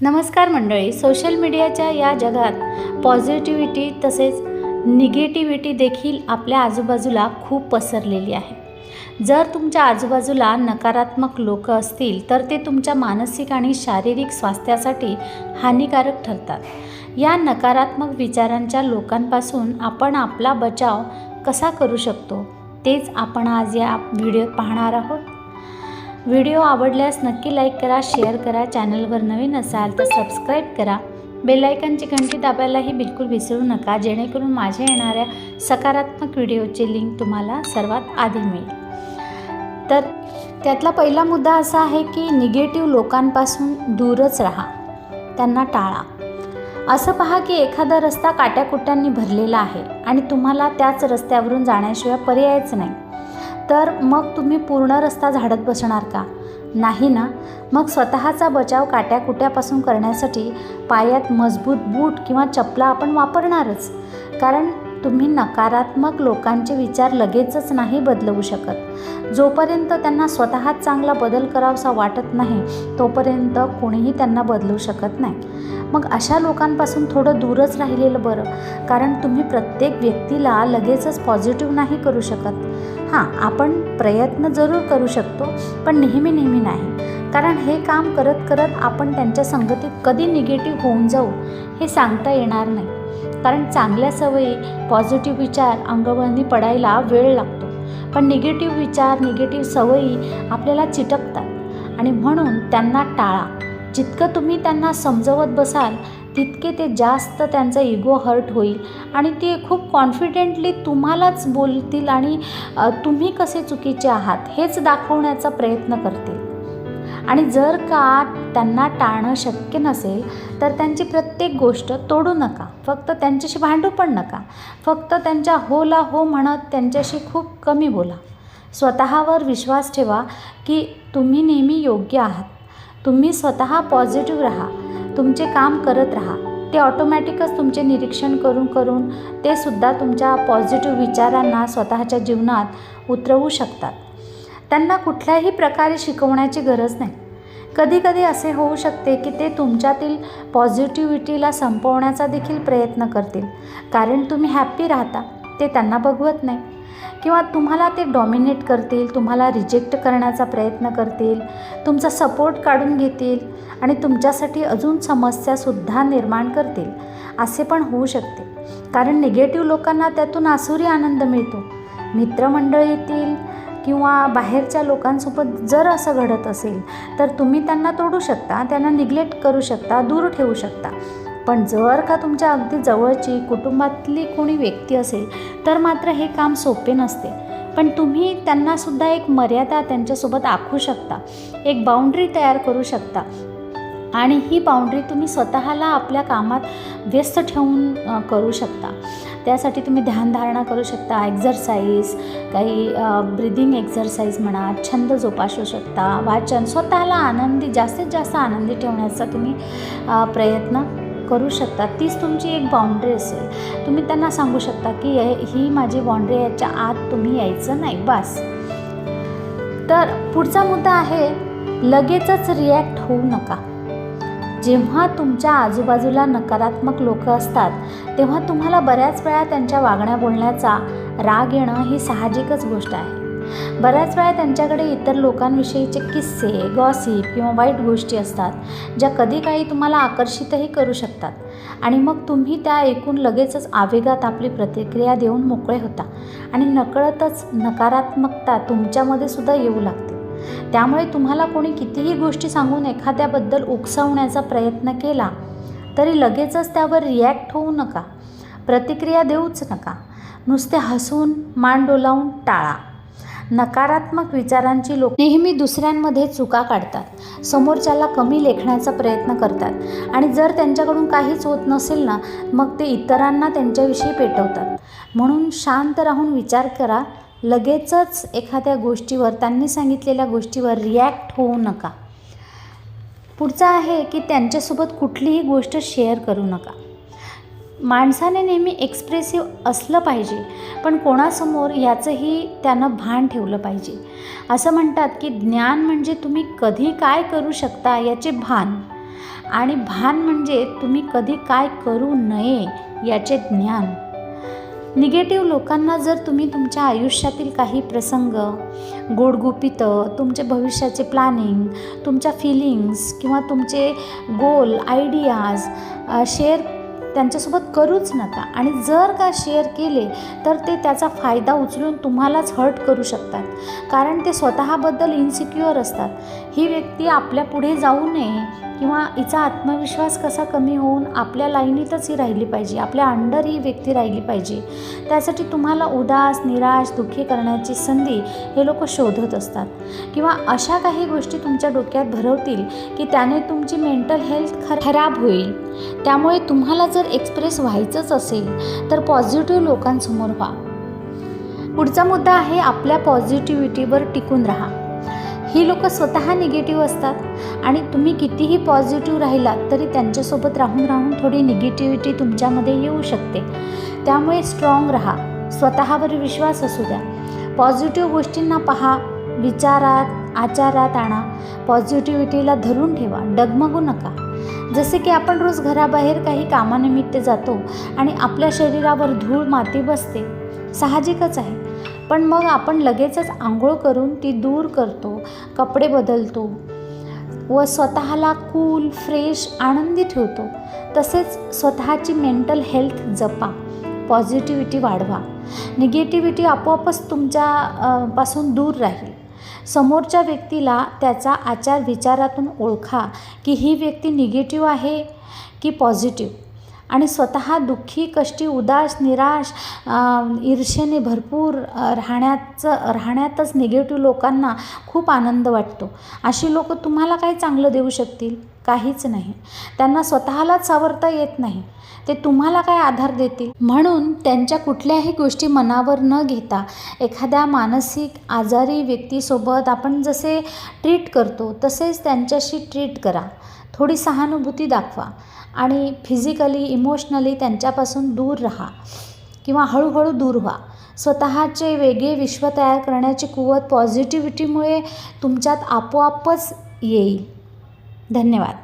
नमस्कार मंडळी. सोशल मीडियाच्या या जगात पॉझिटिव्हिटी तसेच निगेटिव्हिटी देखील आपल्या आजूबाजूला खूप पसरलेली आहे. जर तुमच्या आजूबाजूला नकारात्मक लोक असतील तर ते तुमच्या मानसिक आणि शारीरिक स्वास्थ्यासाठी हानिकारक ठरतात. या नकारात्मक विचारांच्या लोकांपासून आपण आपला बचाव कसा करू शकतो तेच आपण आज या व्हिडिओत पाहणार आहोत. व्हिडिओ आवडल्यास नक्की लाईक करा, शेअर करा. चॅनलवर नवीन असाल तर सबस्क्राईब करा. बेल आयकॉनची घंटी दाबायलाही बिलकुल विसरू नका, जेणेकरून माझ्या येणाऱ्या सकारात्मक व्हिडिओची लिंक तुम्हाला सर्वात आधी मिळेल. तर त्यातला पहिला मुद्दा असा आहे की निगेटिव्ह लोकांपासून दूरच राहा, त्यांना टाळा. असं पहा की एखादा रस्ता काट्याकुट्यांनी भरलेला आहे आणि तुम्हाला त्याच रस्त्यावरून जाण्याशिवाय पर्यायच नाही. तर मग तुम्ही पूर्ण रस्ता झाडत बसणार का? नाही ना. मग स्वतःचा बचाव काट्याकुट्यापासून करण्यासाठी पायात मजबूत बूट किंवा चपला आपण वापरणारच. कारण तुम्ही नकारात्मक लोकांचे विचार लगेचच नाही बदलवू शकत. जोपर्यंत त्यांना स्वतःच चांगला बदल करावासा वाटत नाही तोपर्यंत कोणीही त्यांना बदलू शकत नाही. मग अशा लोकांपासून थोडं दूरच राहिलेलं बरं. कारण तुम्ही प्रत्येक व्यक्तीला लगेचच पॉझिटिव्ह नाही करू शकत. हां, आपण प्रयत्न जरूर करू शकतो, पण नेहमी नाही. कारण हे काम करत करत आपण त्यांच्या संगतीत कधी निगेटिव्ह होऊन जाऊ हे सांगता येणार नाही. कारण चांगल्या सवयी, पॉझिटिव्ह विचार अंगवळणी पडायला वेळ लागतो, पण निगेटिव्ह विचार, निगेटिव्ह सवयी आपल्याला चिटकतात आणि म्हणून त्यांना टाळा. जितकं तुम्ही त्यांना समजवत बसाल तितके ते जास्त त्यांचा इगो हर्ट होईल आणि ते खूप कॉन्फिडेंटली तुम्हालाच बोलतील आणि तुम्ही कसे चुकीचे आहात हेच दाखवण्याचा प्रयत्न करतील. आणि जर का त्यांना टाळणं शक्य नसेल तर त्यांची प्रत्येक गोष्ट तोडू नका. फक्त त्यांच्याशी भांडू पण नका. फक्त त्यांच्या होला हो म्हणत त्यांच्याशी खूप कमी बोला. स्वतःवर विश्वास ठेवा की तुम्ही नेहमी योग्य आहात. तुम्ही स्वतः पॉझिटिव्ह राहा, तुमचे काम करत राहा. ते ऑटोमॅटिकच तुमचे निरीक्षण करून ते सुद्धा तुमच्या पॉझिटिव्ह विचारांना स्वतःच्या जीवनात उतरवू शकतात. त्यांना कुठल्याही प्रकारे शिकवण्याची गरज नाही. कधी असे होऊ शकते की ते तुमच्यातील पॉझिटिव्हिटीला संपवण्याचा देखील प्रयत्न करतील. कारण तुम्ही हॅप्पी राहता ते त्यांना बघवत नाही. किंवा तुम्हाला ते डॉमिनेट करतील, तुम्हाला रिजेक्ट करण्याचा प्रयत्न करतील, तुमचा सपोर्ट काढून घेतील आणि तुमच्यासाठी अजून समस्यासुद्धा निर्माण करतील. असे पण होऊ शकते. कारण निगेटिव्ह लोकांना त्यातून आसुरी आनंद मिळतो. मित्रमंडळीतील किंवा बाहेरच्या लोकांसोबत जर असं घडत असेल तर तुम्ही त्यांना तोडू शकता, त्यांना निग्लेक्ट करू शकता, दूर ठेवू शकता. पण जर का तुमच्या अगदी जवळची कुटुंबातली कोणी व्यक्ती असेल तर मात्र हे काम सोपे नसते. पण तुम्ही त्यांनासुद्धा एक मर्यादा त्यांच्यासोबत आखू शकता, एक बाउंड्री तयार करू शकता. आणि ही बाउंड्री तुम्ही स्वतःला आपल्या कामात व्यस्त ठेवून करू शकता. त्यासाठी तुम्ही ध्यानधारणा करू शकता, एक्झरसाईज, काही ब्रिदिंग एक्झरसाईज म्हणा, छंद जोपासू शकता, वाचन, स्वतःला आनंदी, जास्तीत जास्त आनंदी ठेवण्याचा तुम्ही प्रयत्न करू शकता. तीच तुमची एक बाउंड्री असेल. तुम्ही त्यांना सांगू शकता की ही माझी बाउंड्री, याच्या आत तुम्ही यायचं नाही, बस. तर पुढचा मुद्दा आहे, लगेचच रिॲक्ट होऊ नका. जेव्हा तुमच्या आजूबाजूला नकारात्मक लोक असतात तेव्हा तुम्हाला बऱ्याच वेळा त्यांच्या वागण्या बोलण्याचा राग येणं ही साहजिकच गोष्ट आहे. बऱ्याच वेळा त्यांच्याकडे इतर लोकांविषयीचे किस्से, गॉसिप किंवा वाईट गोष्टी असतात ज्या कधी काही तुम्हाला आकर्षितही करू शकतात. आणि मग तुम्ही त्या ऐकून लगेचच आवेगात आपली प्रतिक्रिया देऊन मोकळे होता आणि नकळतच नकारात्मकता तुमच्यामध्ये सुद्धा येऊ लागते. त्यामुळे तुम्हाला कोणी कितीही गोष्टी सांगून एखाद्याबद्दल उकसवण्याचा प्रयत्न केला तरी लगेचच त्यावर रिॲक्ट होऊ नका, प्रतिक्रिया देऊच नका. नुसते हसून मान डोलावून टाळा. नकारात्मक विचारांची लोक नेहमी दुसऱ्यांमध्ये चुका काढतात, समोरच्याला कमी लेखण्याचा प्रयत्न करतात आणि जर त्यांच्याकडून काहीच होत नसेल ना मग ते इतरांना त्यांच्याविषयी पेटवतात. म्हणून शांत राहून विचार करा. लगेचच एखाद्या गोष्टीवर, त्यांनी सांगितलेल्या गोष्टीवर रिॲक्ट होऊ नका. पुढचा आहे की त्यांच्यासोबत कुठलीही गोष्ट शेअर करू नका. माणसाने नेहमी एक्सप्रेसिव्ह असलं पाहिजे, पण कोणासमोर याचंही त्यानं भान ठेवलं पाहिजे. असं म्हणतात की ज्ञान म्हणजे तुम्ही कधी काय करू शकता याचे भान. आणि भान म्हणजे तुम्ही कधी काय करू नये याचे ज्ञान. निगेटिव्ह लोकांना जर तुम्ही तुमच्या आयुष्यातील काही प्रसंग, गोडगुपितं, तुमचे भविष्याचे प्लॅनिंग, तुमच्या फिलिंग्स किंवा तुमचे गोल, आयडियाज शेअर त्यांच्यासोबत करूच नका. आणि जर का शेअर केले तर ते त्याचा फायदा उचलून तुम्हालाच हर्ट करू शकतात, कारण ते स्वतःबद्दल इन्सिक्युअर असतात. ही व्यक्ती आपल्या पुढे जाऊ नये किंवा हिचा आत्मविश्वास कसा कमी होऊन आपल्या लाईनीतच ही राहिली पाहिजे, आपल्या अंडर ही व्यक्ती राहिली पाहिजे, त्यासाठी तुम्हाला उदास, निराश, दुःखी करण्याची संधी हे लोक शोधत असतात. किंवा अशा काही गोष्टी तुमच्या डोक्यात भरवतील की त्याने तुमची मेंटल हेल्थ खराब होईल. त्यामुळे तुम्हाला जर एक्सप्रेस व्हायचंच असेल तर पॉझिटिव्ह लोकांसमोर व्हा. पुढचा मुद्दा आहे आपल्या पॉझिटिव्हिटीवर टिकून राहा. ही लोक स्वतः निगेटिव्ह असतात आणि तुम्ही कितीही पॉझिटिव्ह राहिलात तरी त्यांच्यासोबत राहून राहून थोडी निगेटिव्हिटी तुमच्यामध्ये येऊ शकते. त्यामुळे स्ट्रॉंग राहा, स्वतःवर विश्वास असू द्या, पॉझिटिव्ह गोष्टींना पहा, विचारात, आचारात आणा, पॉझिटिव्हिटीला धरून ठेवा, डगमगू नका. जसे की आपण रोज घराबाहेर काही कामानिमित्त जातो आणि आपल्या शरीरावर धूळ माती बसते, साहजिकच आहे. पण मग आपण लगेचच आंघोळ करून ती दूर करतो, कपडे बदलतो व स्वतःला कूल, फ्रेश, आनंदी ठेवतो. तसेच स्वतःची मेंटल हेल्थ जपा, पॉझिटिव्हिटी वाढवा. निगेटिव्हिटी आपोआपच तुमच्या पासून दूर राहील. समोरच्या व्यक्तीला त्याचा आचार विचारातून ओळखा की ही व्यक्ती निगेटिव्ह आहे की पॉझिटिव्ह. आणि स्वतः दुःखी, कष्टी, उदास, निराश, ईर्ष्येने भरपूर राहण्यातच निगेटिव्ह लोकांना खूप आनंद वाटतो. अशी लोक तुम्हाला काय चांगलं देऊ शकतील? काहीच नाही. त्यांना स्वतःलाच सावरता येत नाही, ते तुम्हाला काय आधार देतील? म्हणून त्यांच्या कुठल्याही गोष्टी मनावर न घेता एखाद्या मानसिक आजारी व्यक्तीसोबत आपण जसे ट्रीट करतो तसेच त्यांच्याशी ट्रीट करा. थोडी सहानुभूती दाखवा आणि फिजिकली, इमोशनली त्यांच्यापासून दूर राहा किंवा हळूहळू दूर व्हा. स्वतःचे वेगळे विश्व तयार करण्याची कुवत पॉझिटिव्हिटीमुळे तुमच्यात आपोआपच येईल. धन्यवाद.